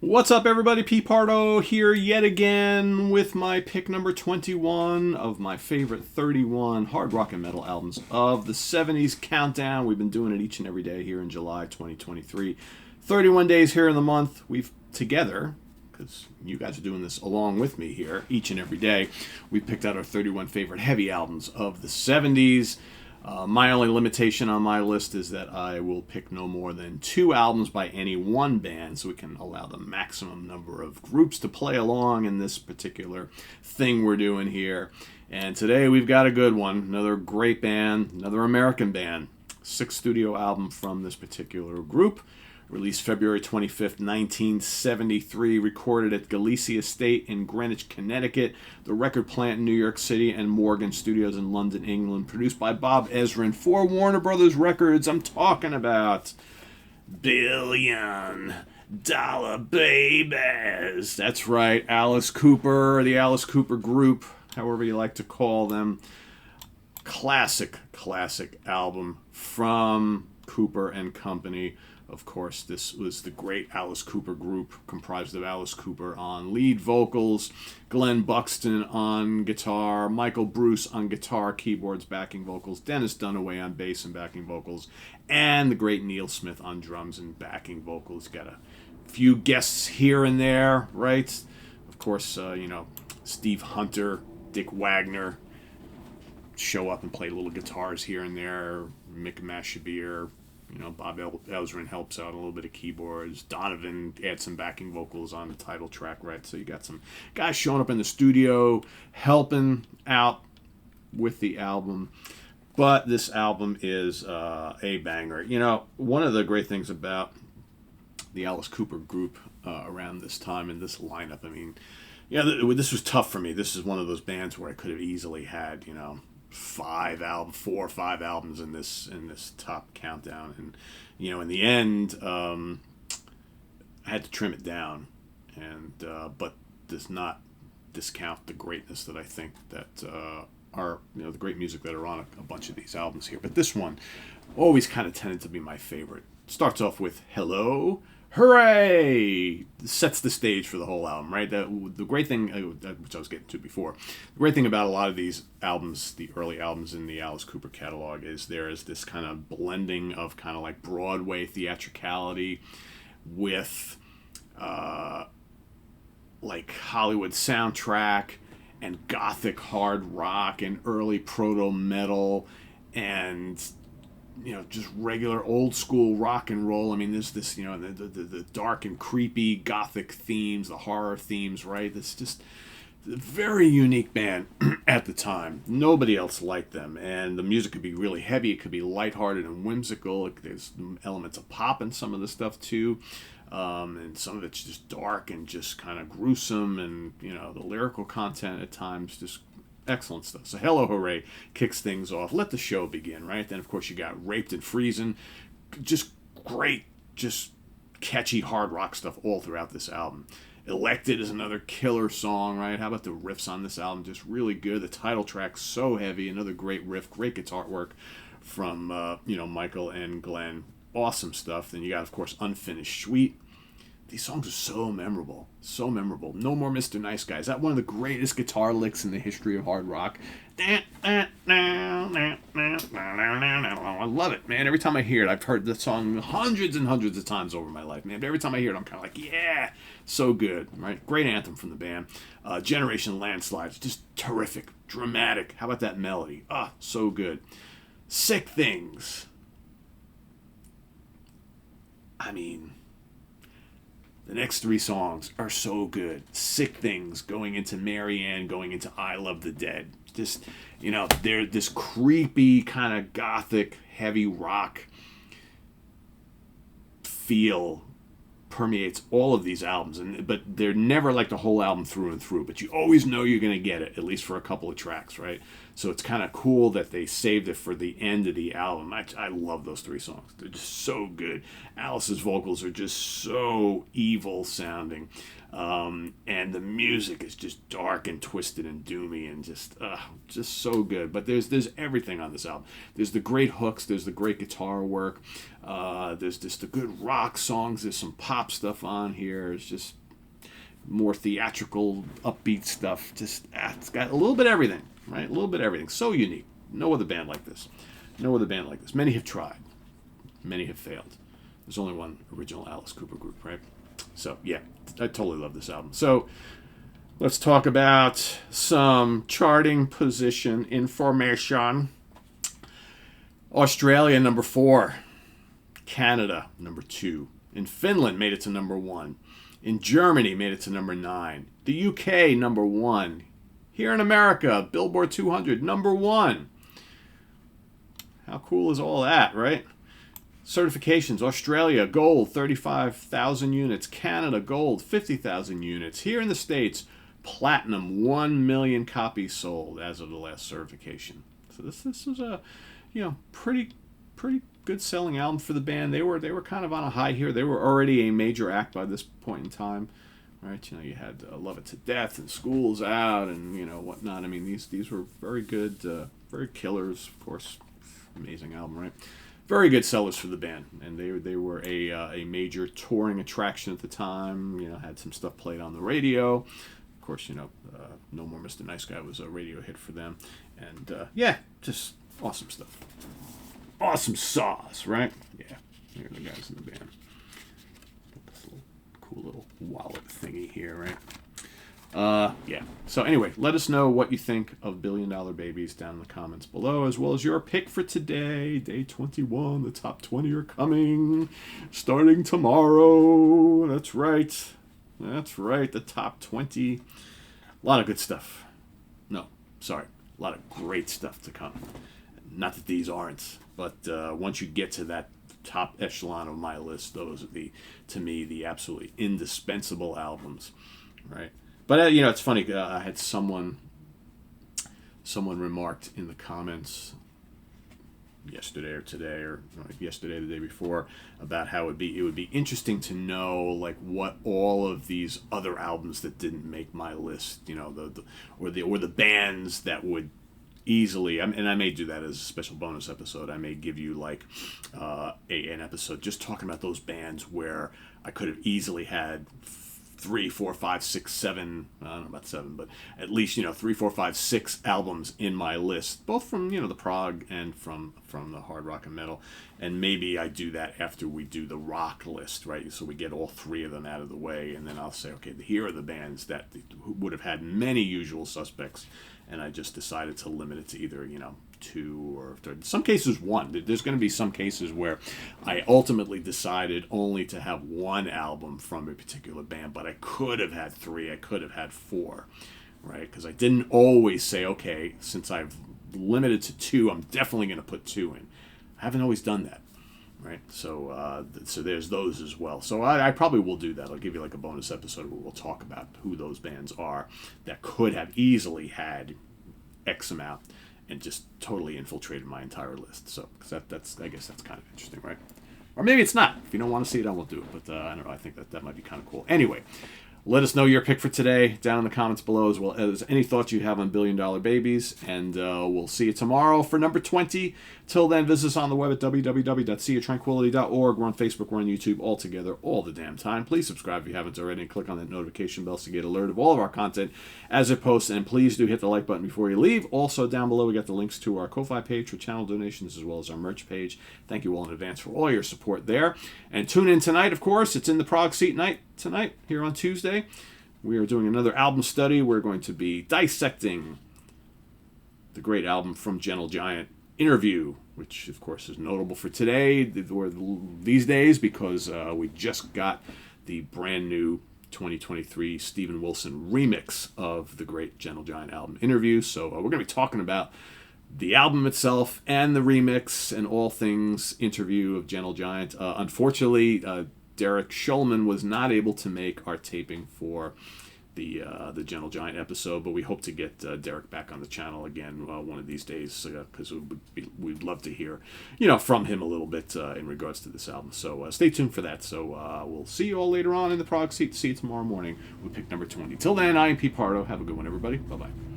What's up, everybody? Pete Pardo here yet again with my pick number 21 of my favorite 31 hard rock and metal albums of the 70s countdown. We've been doing it each and every day here in July 2023. 31 days here in the month. We've together, because you guys are doing this along with me here each and every day, we picked out our 31 favorite heavy albums of the 70s. My only limitation on my list is that I will pick no more than 2 albums by any one band, so we can allow the maximum number of groups to play along in this particular thing we're doing here. And today we've got a good one, another great band, another American band. 6th studio album from this particular group, released February 25th, 1973, recorded at Galicia Estate in Greenwich, Connecticut, the record plant in New York City, and Morgan Studios in London, England, produced by Bob Ezrin for Warner Brothers Records. I'm talking about Billion Dollar Babies. That's right, Alice Cooper, the Alice Cooper Group, however you like to call them. Classic album from Cooper and Company. Of course, this was the great Alice Cooper Group, comprised of Alice Cooper on lead vocals, Glenn Buxton on guitar, Michael Bruce on guitar, keyboards, backing vocals, Dennis Dunaway on bass and backing vocals, and the great Neil Smith on drums and backing vocals. Got a few guests here and there, right? Of course, Steve Hunter, Dick Wagner show up and play little guitars here and there, Mick Mashabir. Bob Ezrin helps out a little bit of keyboards. Donovan adds some backing vocals on the title track, right? So you got some guys showing up in the studio, helping out with the album. But this album is a banger. One of the great things about the Alice Cooper Group around this time and this lineup, this was tough for me. This is one of those bands where I could have easily had, 4 or 5 albums in this top countdown, and in the end I had to trim it down, and but does not discount the greatness that I think that are the great music that are on a bunch of these albums here. But this one always kind of tended to be my favorite. Starts off with Hello, Hooray! Sets the stage for the whole album, right? The great thing, which I was getting to before, the great thing about a lot of these albums, the early albums in the Alice Cooper catalog, is there is this kind of blending of kind of like Broadway theatricality with like Hollywood soundtrack and gothic hard rock and early proto metal and just regular old school rock and roll. There's this, the dark and creepy gothic themes, the horror themes, right? It's just a very unique band at the time. Nobody else liked them. And the music could be really heavy. It could be lighthearted and whimsical. There's elements of pop in some of the stuff too. And some of it's just dark and just kind of gruesome. And, the lyrical content at times just excellent stuff. So Hello Hooray kicks things off. Let the show begin, right? Then, of course, you got Raped and Freezing. Just great, just catchy hard rock stuff all throughout this album. Elected is another killer song, right? How about the riffs on this album? Just really good. The title track's so heavy. Another great riff, great guitar work from, Michael and Glenn. Awesome stuff. Then you got, of course, Unfinished Sweet. These songs are so memorable. So memorable. No More Mr. Nice Guy. Is that one of the greatest guitar licks in the history of hard rock? I love it, man. Every time I hear it, I've heard the song hundreds and hundreds of times over my life, man. But every time I hear it, I'm kind of like, yeah, so good, right? Great anthem from the band. Generation Landslides, just terrific, dramatic. How about that melody? So good. Sick Things. The next 3 songs are so good. Sick Things, going into Marianne, going into I Love the Dead. Just, they're this creepy kind of gothic, heavy rock feel permeates all of these albums. But they're never like the whole album through and through. But you always know you're going to get it, at least for a couple of tracks, right? So it's kind of cool that they saved it for the end of the album. I love those 3 songs. They're just so good. Alice's vocals are just so evil sounding. And the music is just dark and twisted and doomy and just so good. But there's everything on this album. There's the great hooks. There's the great guitar work. There's just the good rock songs. There's some pop stuff on here. It's just more theatrical, upbeat stuff. Just it's got a little bit of everything, right? A little bit of everything. So unique. No other band like this. No other band like this. Many have tried. Many have failed. There's only one original Alice Cooper group, right? So, yeah, I totally love this album. So, let's talk about some charting position information. Australia, number 4. Canada, number 2. In Finland, made it to number 1. In Germany, made it to number 9. The UK, number 1. Here in America, Billboard 200, number 1. How cool is all that, right? Certifications: Australia, gold, 35,000 units. Canada, gold, 50,000 units. Here in the States, platinum, 1 million copies sold as of the last certification. So this was a, pretty good selling album for the band. They were kind of on a high here. They were already a major act by this point in time, right? You had Love It to Death and School's Out and whatnot. I mean, these were very good, very killers, of course. Amazing album, right? Very good sellers for the band, and they were a major touring attraction at the time. Had some stuff played on the radio. Of course, No More Mr. Nice Guy was a radio hit for them, and just awesome stuff. Awesome sauce, right? Yeah, here are the guys in the band. Got this cool little wallet thingy here, right? So anyway, let us know what you think of Billion Dollar Babies down in the comments below, as well as your pick for today, day 21. The top 20 are coming, starting tomorrow. That's right, the top 20. A lot of good stuff. No, sorry, a lot of great stuff to come. Not that these aren't, but once you get to that top echelon of my list, those are to me, the absolutely indispensable albums, right? But, it's funny. I had someone remarked in the comments yesterday or today or yesterday, the day before, about how it would be interesting to know, like, what all of these other albums that didn't make my list, or the bands that would easily, and I may do that as a special bonus episode. I may give you like an episode just talking about those bands where I could have easily had 3, 4, 5, 6, 7, I don't know about 7, but at least, 3, 4, 5, 6 albums in my list, both from, the prog and from the hard rock and metal. And maybe I do that after we do the rock list, right? So we get all 3 of them out of the way, and then I'll say, okay, here are the bands that would have had many usual suspects, and I just decided to limit it to either, 2 or in some cases 1. There's going to be some cases where I ultimately decided only to have 1 album from a particular band, but I could have had 3, I could have had 4, right? Because I didn't always say, okay, since I've limited to 2, I'm definitely going to put 2 in. I haven't always done that, right? So there's those as well. So I probably will do that. I'll give you like a bonus episode where we'll talk about who those bands are that could have easily had X amount and just totally infiltrated my entire list. So, because that's I guess that's kind of interesting, right? Or maybe it's not. If you don't want to see it, I won't do it. But I don't know. I think that might be kind of cool. Anyway, let us know your pick for today down in the comments below, as well as any thoughts you have on Billion Dollar Babies. And we'll see you tomorrow for number 20. Till then, visit us on the web at www.seaoftranquility.org. We're on Facebook, we're on YouTube, all together, all the damn time. Please subscribe if you haven't already, and click on that notification bell to get alert of all of our content as it posts. And please do hit the like button before you leave. Also, down below, we got the links to our Ko-Fi page for channel donations, as well as our merch page. Thank you all in advance for all your support there. And tune in tonight, of course. It's in the Prog Seat night tonight, here on Tuesday. We are doing another album study. We're going to be dissecting the great album from Gentle Giant, Interview, which of course is notable for today or these days because we just got the brand new 2023 Steven Wilson remix of the great Gentle Giant album Interview. So we're going to be talking about the album itself and the remix and all things Interview of Gentle Giant. Unfortunately, Derek Schulman was not able to make our taping for the Gentle Giant episode, but we hope to get Derek back on the channel again one of these days, because we'd love to hear, from him a little bit in regards to this album. So stay tuned for that. So we'll see you all later on in the prog seat. See you tomorrow morning with pick number 20. Till then, I am Pete Pardo. Have a good one, everybody. Bye-bye.